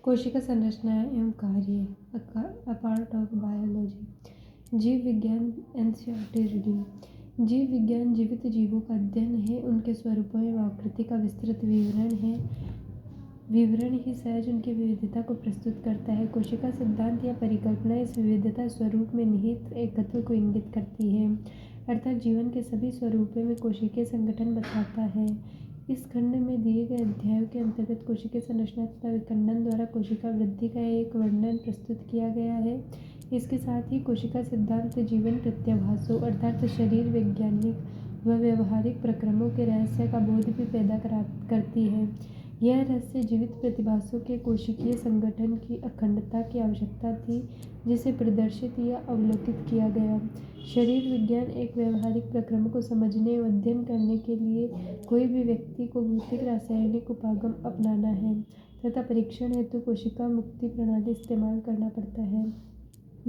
कोशिका संरचना एवं कार्य, अ पार्ट ऑफ बायोलॉजी। जीव विज्ञान एनसीईआरटी रीडिंग। जीव विज्ञान जीवित जीवों का अध्ययन है, उनके स्वरूपों एवं आकृति का विस्तृत विवरण है। विवरण ही सहज उनकी विविधता को प्रस्तुत करता है। कोशिका सिद्धांत या परिकल्पना इस विविधता स्वरूप में निहित एकत्व को इंगित करती है, अर्थात जीवन के सभी स्वरूपों में कोशिकीय संगठन बताता है। इस खंड में दिए गए अध्यायों के अंतर्गत कोशिकीय संरचना तथा विखंडन द्वारा कोशिका वृद्धि का एक वर्णन प्रस्तुत किया गया है। इसके साथ ही कोशिका सिद्धांत जीवन प्रत्याभासों अर्थात शरीर वैज्ञानिक व व्यवहारिक प्रक्रमों के रहस्य का बोध भी पैदा करती है। यह रहस्य जीवित प्रतिभासों के कोशिकीय संगठन की अखंडता की आवश्यकता थी, जिसे प्रदर्शित या अवलोकित किया गया। शरीर विज्ञान एक व्यवहारिक प्रक्रम को समझने व अध्ययन करने के लिए कोई भी व्यक्ति को भौतिक रासायनिक उपागम अपनाना है तथा परीक्षण हेतु कोशिका मुक्ति प्रणाली इस्तेमाल करना पड़ता है।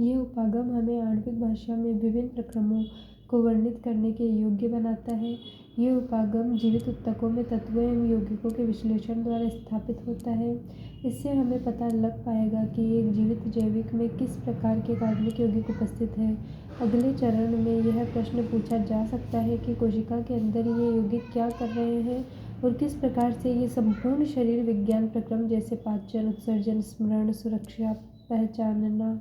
ये उपागम हमें आणविक भाषा में विभिन्न प्रक्रमों को वर्णित करने के योग्य बनाता है। ये उपागम जीवित ऊतकों में तत्वों एवं यौगिकों के विश्लेषण द्वारा स्थापित होता है। इससे हमें पता लग पाएगा कि एक जीवित जैविक में किस प्रकार के कार्बनिक यौगिक उपस्थित है। अगले चरण में यह प्रश्न पूछा जा सकता है कि कोशिका के अंदर ये यौगिक क्या कर रहे हैं और किस प्रकार से ये संपूर्ण शरीर विज्ञान प्रक्रम जैसे पाचन, उत्सर्जन, स्मरण, सुरक्षा, पहचानना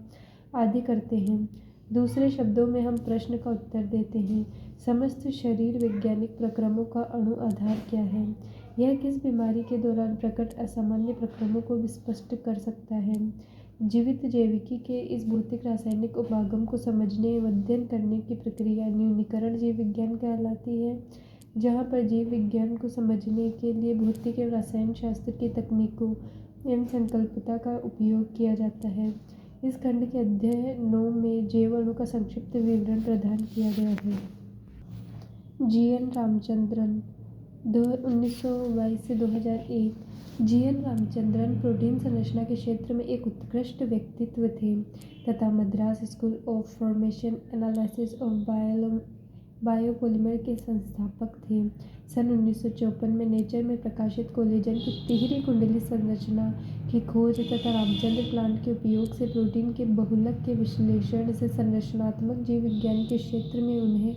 आदि करते हैं। दूसरे शब्दों में हम प्रश्न का उत्तर देते हैं, समस्त शरीर वैज्ञानिक प्रक्रमों का अणु आधार क्या है? यह किस बीमारी के दौरान प्रकट असामान्य प्रक्रमों को स्पष्ट कर सकता है? जीवित जैविकी के इस भौतिक रासायनिक उपागम को समझने एवं अध्ययन करने की प्रक्रिया न्यूनीकरण जीव विज्ञान कहलाती है, जहाँ पर जीव विज्ञान को समझने के लिए भौतिक एवं रसायन शास्त्र की तकनीकों एवं संकल्पता का उपयोग किया जाता है। इस खंड के अध्याय 9 में जैव अणु का संक्षिप्त विवरण प्रदान किया गया है। जी.एन. रामचंद्रन 1922 से 2001। जी.एन. रामचंद्रन प्रोटीन संरचना के क्षेत्र में एक उत्कृष्ट व्यक्तित्व थे तथा Madras school of formation analysis of biopolymer के संस्थापक थे। सन 1954 में नेचर में प्रकाशित कोलेजन की तिहरी कुंडली संरचना की खोज तथा रामचंद्र प्लांट के उपयोग से प्रोटीन के बहुलक के विश्लेषण से संरचनात्मक जीव विज्ञान के क्षेत्र में उन्हें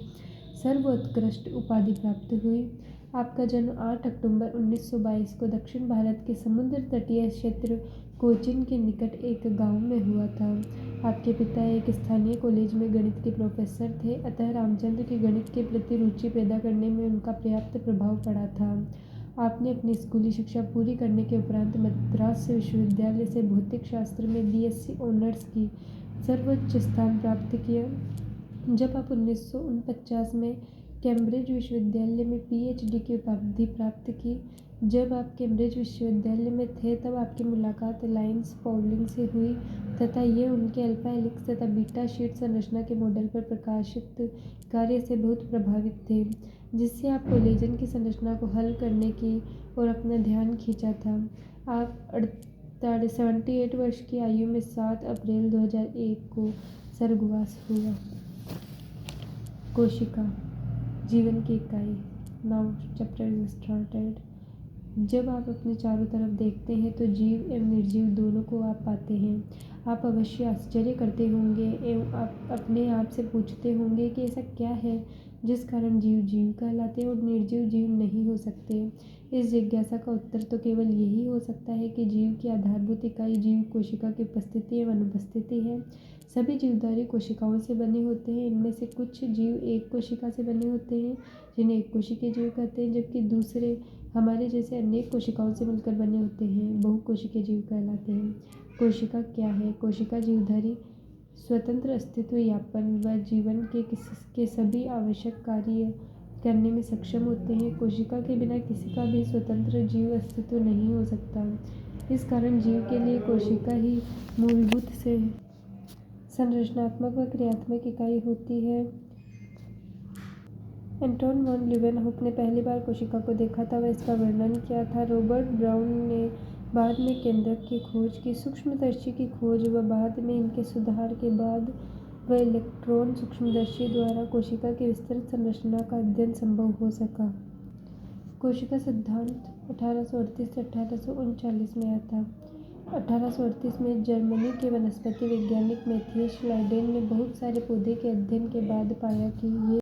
सर्वोत्कृष्ट उपाधि प्राप्त हुई। आपका जन्म 8 अक्टूबर 1922 को दक्षिण भारत के समुद्र तटीय क्षेत्र कोचीन के निकट एक गांव में हुआ था। आपके पिता एक स्थानीय कॉलेज में गणित के प्रोफेसर थे, अतः रामचंद्र की गणित के प्रति रुचि पैदा करने में उनका पर्याप्त प्रभाव पड़ा था। आपने अपनी स्कूली शिक्षा पूरी करने के उपरांत मद्रास विश्वविद्यालय से भौतिक शास्त्र में बीएससी ऑनर्स की सर्वोच्च स्थान प्राप्त किया। जब आप 1949 में कैम्ब्रिज विश्वविद्यालय में पीएचडी की उपाधि प्राप्त की। जब आप कैम्ब्रिज विश्वविद्यालय में थे तब आपकी मुलाकात लाइन्स पाउलिंग से हुई तथा ये उनके अल्फा हेलिक्स तथा बीटा शीट संरचना के मॉडल पर प्रकाशित कार्य से बहुत प्रभावित थे, जिससे आप कोलेजन की संरचना को हल करने की और अपना ध्यान खींचा था। आप 78 वर्ष की आयु में 7 अप्रैल 2001 को स्वर्गवास हुआ। कोशिका जीवन की इकाई। Now chapter is started. जब आप अपने चारों तरफ देखते हैं तो जीव एवं निर्जीव दोनों को आप पाते हैं। आप अवश्य आश्चर्य करते होंगे एवं आप अपने आप से पूछते होंगे कि ऐसा क्या है जिस कारण जीव जीव कहलाते और निर्जीव जीव नहीं हो सकते। इस जिज्ञासा का उत्तर तो केवल यही हो सकता है कि जीव की आधारभूत इकाई जीव कोशिका की उपस्थिति एवं अनुपस्थिति है। सभी जीवधारी कोशिकाओं से बने होते हैं। इनमें से कुछ जीव एक कोशिका से बने होते हैं, जिन्हें एक कोशिकीय जीव कहते हैं, जबकि दूसरे हमारे जैसे अनेक कोशिकाओं से मिलकर बने होते हैं, बहुकोशिकीय जीव कहलाते हैं। कोशिका क्या है? कोशिका जीवधारी स्वतंत्र अस्तित्व यापन व जीवन के सभी आवश्यक कार्य करने में सक्षम होते हैं। कोशिका के बिना किसी का भी स्वतंत्र जीव अस्तित्व नहीं हो सकता। इस कारण जीव के लिए कोशिका ही मूलभूत से संरचनात्मक व क्रियात्मक इकाई होती है। एंटोन वॉन लीeuwenhoek ने पहली बार कोशिका को देखा था व इसका वर्णन किया था। रॉबर्ट ब्राउन ने बाद में केंद्रक की खोज की, सूक्ष्मदर्शी की खोज व बाद में इनके सुधार के बाद व इलेक्ट्रॉन सूक्ष्मदर्शी द्वारा कोशिका की विस्तृत संरचना का अध्ययन संभव हो सका। कोशिका सिद्धांत 1838 से 1839 में आया था। 1838 में जर्मनी के वनस्पति वैज्ञानिक मैथियस श्लाइडेन ने बहुत सारे पौधे के अध्ययन के बाद पाया कि ये